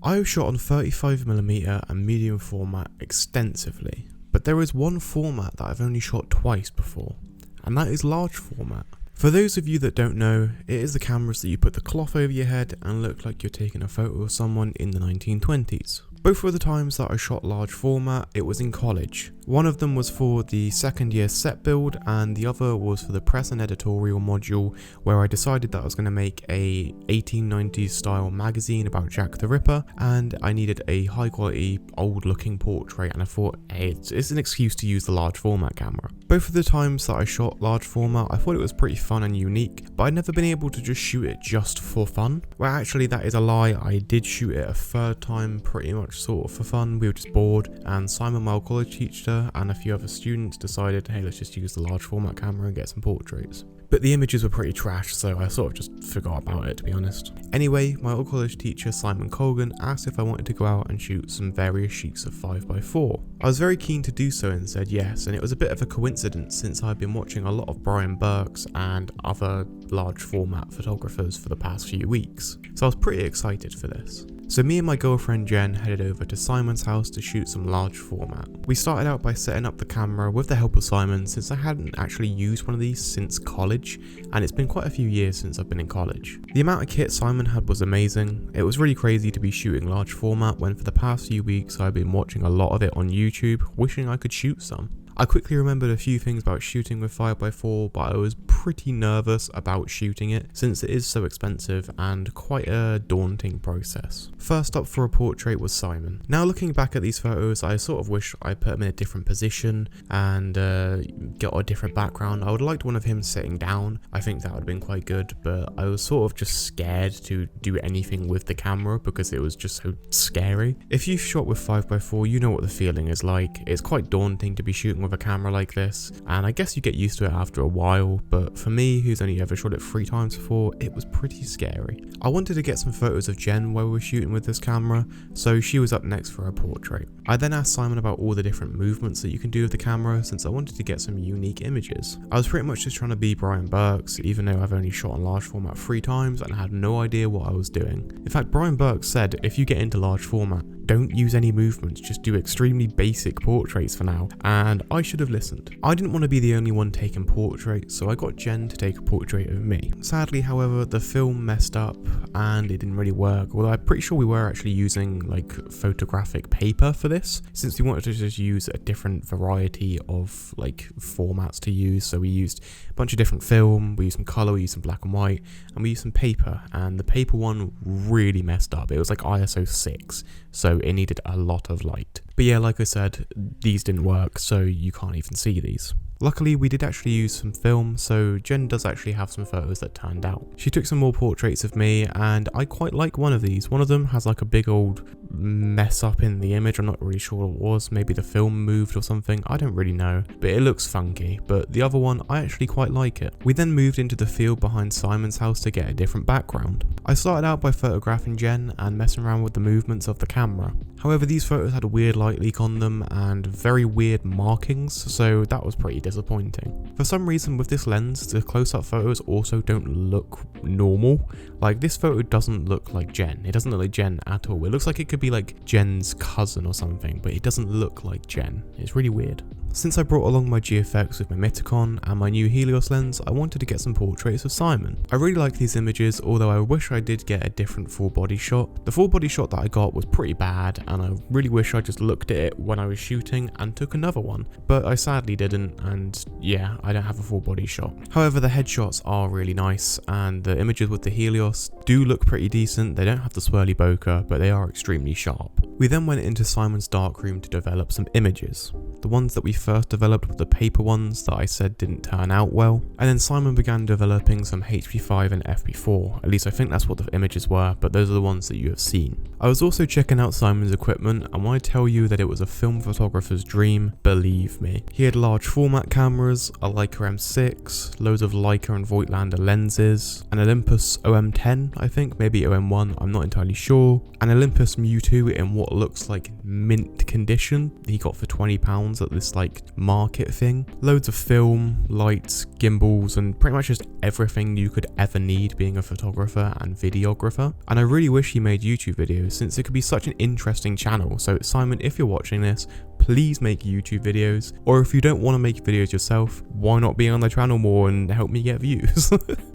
I have shot on 35mm and medium format extensively, but there is one format that I've only shot twice before, and that is large format. For those of you that don't know, it is the cameras that you put the cloth over your head and look like you're taking a photo of someone in the 1920s. Both were the times that I shot large format, it was in college. One of them was for the second year set build and the other was for the press and editorial module, where I decided that I was going to make a 1890s style magazine about Jack the Ripper, and I needed a high quality old looking portrait, and I thought, hey, it's an excuse to use the large format camera. Both of the times that I shot large format, I thought it was pretty fun and unique, but I'd never been able to just shoot it just for fun. Well, actually that is a lie, I did shoot it a third time pretty much sort of for fun. We were just bored, and Simon, my old college teacher, and a few other students decided, hey, let's just use the large format camera and get some portraits. But the images were pretty trash, so I sort of just forgot about it, to be honest. Anyway, my old college teacher Simon Colgan asked if I wanted to go out and shoot some various sheets of 5x4. I was very keen to do so and said yes, and it was a bit of a coincidence since I've been watching a lot of Brian Burke's and other large format photographers for the past few weeks, so I was pretty excited for this. So me and my girlfriend Jen headed over to Simon's house to shoot some large format. We started out by setting up the camera with the help of Simon, since I hadn't actually used one of these since college, and it's been quite a few years since I've been in college. The amount of kit Simon had was amazing. It was really crazy to be shooting large format when for the past few weeks I've been watching a lot of it on YouTube, wishing I could shoot some. I quickly remembered a few things about shooting with 5x4, but I was pretty nervous about shooting it since it is so expensive and quite a daunting process. First up for a portrait was Simon. Now looking back at these photos, I sort of wish I put him in a different position and got a different background. I would have liked one of him sitting down. I think that would have been quite good, but I was sort of just scared to do anything with the camera because it was just so scary. If you've shot with 5x4, you know what the feeling is like. It's quite daunting to be shooting with a camera like this, and I guess you get used to it after a while, but for me, who's only ever shot it 3 times before, it was pretty scary. I wanted to get some photos of Jen while we were shooting with this camera, so she was up next for her portrait. I then asked Simon about all the different movements that you can do with the camera, since I wanted to get some unique images. I was pretty much just trying to be Brian Burke's, even though I've only shot on large format 3 times and had no idea what I was doing. In fact, Brian Burke said, if you get into large format, don't use any movements, just do extremely basic portraits for now, and I should have listened. I didn't want to be the only one taking portraits, so I got Jen to take a portrait of me. Sadly, however, the film messed up and it didn't really work, although I'm pretty sure we were actually using like photographic paper for this, since we wanted to just use a different variety of like formats to use. So we used a bunch of different film, we used some colour, we used some black and white, and we used some paper, and the paper one really messed up. It was like ISO 6, so it needed a lot of light. But yeah, like I said, these didn't work, so you can't even see these. Luckily, we did actually use some film, so Jen does actually have some photos that turned out. She took some more portraits of me, and I quite like one of these. One of them has like a big old mess up in the image. I'm not really sure what it was. Maybe the film moved or something. I don't really know, but it looks funky. But the other one, I actually quite like it. We then moved into the field behind Simon's house to get a different background. I started out by photographing Jen and messing around with the movements of the camera. However, these photos had a weird light leak on them and very weird markings, so that was pretty disappointing. For some reason with this lens, the close-up photos also don't look normal. Like, this photo doesn't look like Jen. It doesn't look like Jen at all. It looks like it could be like Jen's cousin or something, but it doesn't look like Jen. It's really weird. Since I brought along my GFX with my Miticon and my new Helios lens, I wanted to get some portraits of Simon. I really like these images, although I wish I did get a different full body shot. The full body shot that I got was pretty bad, and I really wish I just looked at it when I was shooting and took another one, but I sadly didn't, and yeah, I don't have a full body shot. However, the headshots are really nice, and the images with the Helios do look pretty decent. They don't have the swirly bokeh, but they are extremely sharp. We then went into Simon's darkroom to develop some images. The ones that we first developed were the paper ones that I said didn't turn out well, and then Simon began developing some HP5 and FP4, at least I think that's what the images were, but those are the ones that you have seen. I was also checking out Simon's equipment, and when I tell you that it was a film photographer's dream, believe me. He had large format cameras, a Leica M6, loads of Leica and Voigtlander lenses, an Olympus OM10 I think, maybe OM1, I'm not entirely sure, an Olympus Mewtwo in what looks like mint condition he got for £20 at this like market thing, loads of film, lights, gimbals, and pretty much just everything you could ever need being a photographer and videographer. And I really wish he made YouTube videos videos since it could be such an interesting channel. So Simon, if you're watching this, please make YouTube videos, or if you don't want to make videos yourself, why not be on the channel more and help me get views?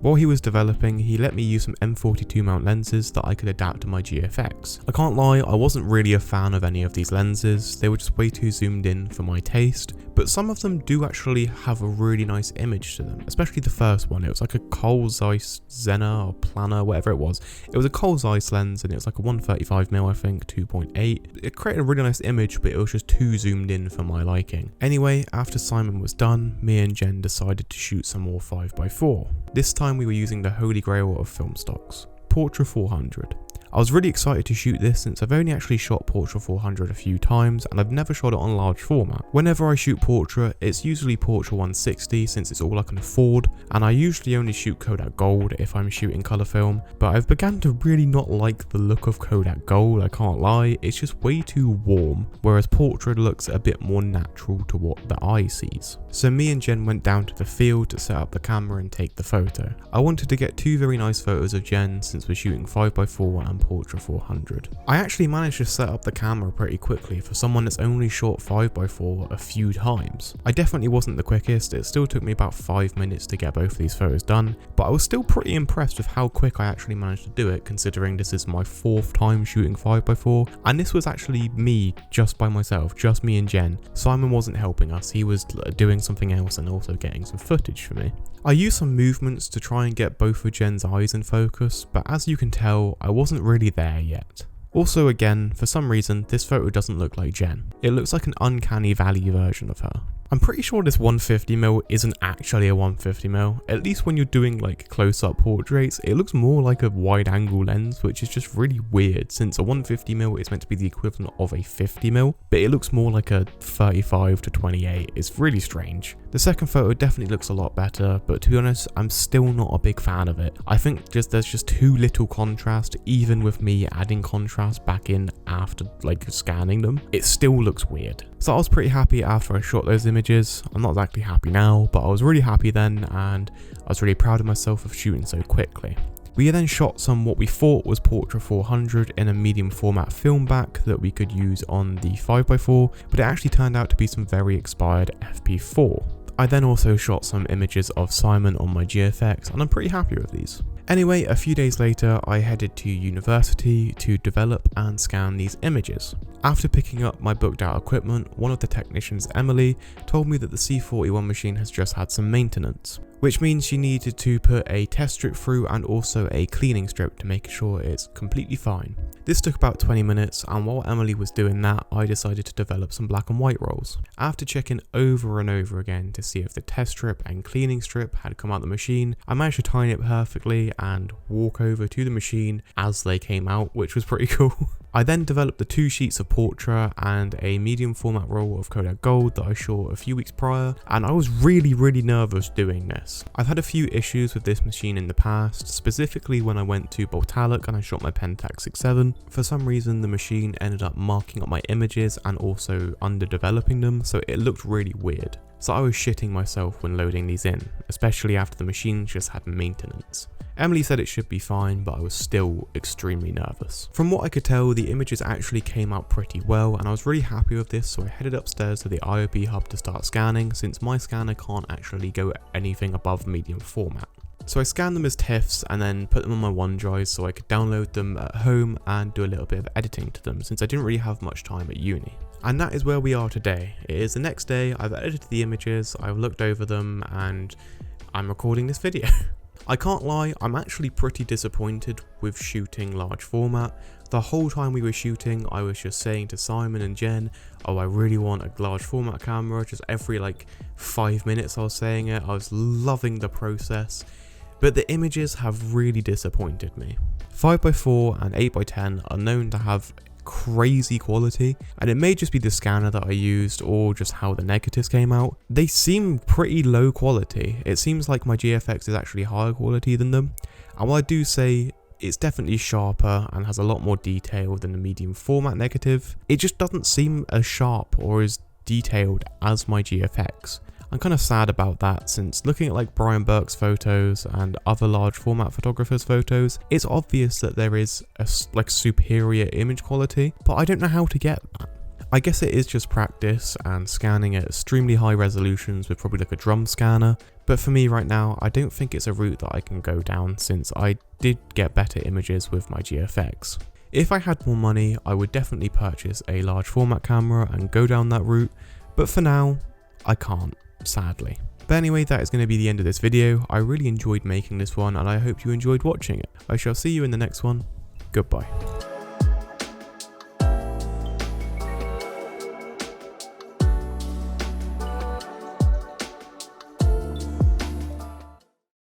While he was developing, he let me use some M42 mount lenses that I could adapt to my GFX. I can't lie, I wasn't really a fan of any of these lenses, they were just way too zoomed in for my taste, but some of them do actually have a really nice image to them, especially the first one. It was like a Carl Zeiss Zener or Planner, whatever it was. It was a Carl Zeiss lens and it was like a 135mm, I think, 2.8. It created a really nice image, but it was just too zoomed in for my liking. Anyway, after Simon was done, me and Jen decided to shoot some more 5x4. This time we were using the holy grail of film stocks, Portra 400. I was really excited to shoot this since I've only actually shot Portra 400 a few times and I've never shot it on large format. Whenever I shoot Portra, it's usually Portra 160 since it's all I can afford, and I usually only shoot Kodak Gold if I'm shooting colour film, but I've begun to really not like the look of Kodak Gold, I can't lie, it's just way too warm, whereas Portra looks a bit more natural to what the eye sees. So me and Jen went down to the field to set up the camera and take the photo. I wanted to get two very nice photos of Jen since we're shooting 5x4 and Portra 400. I actually managed to set up the camera pretty quickly for someone that's only shot 5x4 a few times. I definitely wasn't the quickest, it still took me about 5 minutes to get both of these photos done, but I was still pretty impressed with how quick I actually managed to do it, considering this is my 4th time shooting 5x4, and this was actually me just by myself, just me and Jen. Simon wasn't helping us, he was doing something else and also getting some footage for me. I used some movements to try and get both of Jen's eyes in focus, but as you can tell, I wasn't really there yet. Also again, for some reason, this photo doesn't look like Jen. It looks like an uncanny valley version of her. I'm pretty sure this 150mm isn't actually a 150mm, at least when you're doing like close-up portraits, it looks more like a wide-angle lens, which is just really weird since a 150mm is meant to be the equivalent of a 50mm, but it looks more like a 35 to 28, it's really strange. The second photo definitely looks a lot better, but to be honest, I'm still not a big fan of it. I think there's just too little contrast, even with me adding contrast back in after like scanning them, it still looks weird. So I was pretty happy after I shot those images. I'm not exactly happy now, but I was really happy then and I was really proud of myself for shooting so quickly. We then shot some what we thought was Portra 400 in a medium format film back that we could use on the 5x4, but it actually turned out to be some very expired FP4. I then also shot some images of Simon on my GFX and I'm pretty happy with these. Anyway, a few days later, I headed to university to develop and scan these images. After picking up my booked out equipment, one of the technicians, Emily, told me that the C41 machine has just had some maintenance, which means she needed to put a test strip through and also a cleaning strip to make sure it's completely fine. This took about 20 minutes, and while Emily was doing that, I decided to develop some black and white rolls. After checking over and over again to see if the test strip and cleaning strip had come out the machine, I managed to time it perfectly and walk over to the machine as they came out, which was pretty cool. I then developed the 2 sheets of Portra and a medium format roll of Kodak Gold that I shot a few weeks prior, and I was really nervous doing this. I've had a few issues with this machine in the past, specifically when I went to Boltalic and I shot my Pentax 6.7. For some reason the machine ended up marking up my images and also underdeveloping them, so it looked really weird. So I was shitting myself when loading these in, especially after the machine just had maintenance. Emily said it should be fine, but I was still extremely nervous. From what I could tell, the images actually came out pretty well and I was really happy with this, so I headed upstairs to the IOP hub to start scanning since my scanner can't actually go anything above medium format. So I scanned them as TIFFs and then put them on my OneDrive so I could download them at home and do a little bit of editing to them since I didn't really have much time at uni. And that is where we are today. It is the next day, I've edited the images, I've looked over them and I'm recording this video. I can't lie, I'm actually pretty disappointed with shooting large format. The whole time we were shooting, I was just saying to Simon and Jen, oh, I really want a large format camera. Just every like 5 minutes I was saying it. I was loving the process, but the images have really disappointed me. 5x4 and 8x10 are known to have crazy quality, and it may just be the scanner that I used or just how the negatives came out. They seem pretty low quality. It seems like my GFX is actually higher quality than them, and while I do say it's definitely sharper and has a lot more detail than the medium format negative, it just doesn't seem as sharp or as detailed as my GFX. I'm kind of sad about that, since looking at like Brian Burke's photos and other large format photographers' photos, it's obvious that there is a like superior image quality, but I don't know how to get that. I guess it is just practice and scanning at extremely high resolutions with probably like a drum scanner, but for me right now, I don't think it's a route that I can go down, since I did get better images with my GFX. If I had more money, I would definitely purchase a large format camera and go down that route, but for now, I can't, sadly. But anyway, that is going to be the end of this video. I really enjoyed making this one and I hope you enjoyed watching it. I shall see you in the next one. Goodbye.